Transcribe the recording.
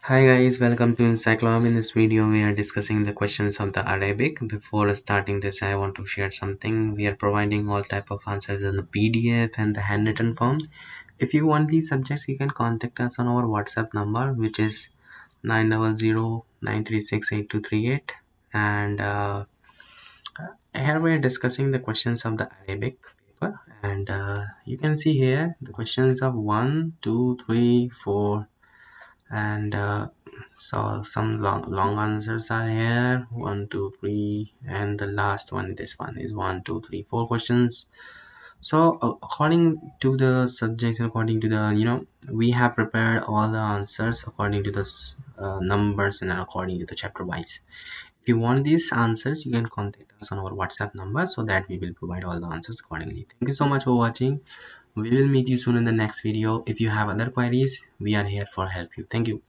Hi guys, welcome to Encyclopedia. In this video, we are discussing the questions of the Arabic. Before starting this, I want to share something. We are providing all type of answers in the PDF and the handwritten form. If you want these subjects, you can contact us on our WhatsApp number, which is 900-936-8238. And here we are discussing the questions of the Arabic paper. And you can see here the questions of 1, 2, 3, 4 and so some long answers are here, 1 2 3, and the last one, this one is 1 2 3 4 questions. So according to the subjects, according to the we have prepared all the answers according to the numbers and according to the chapter wise. If you want these answers, you can contact us on our WhatsApp number so that we will provide all the answers accordingly. Thank you so much for watching. We will meet you soon in the next video. If you have other queries, we are here for help you. Thank you.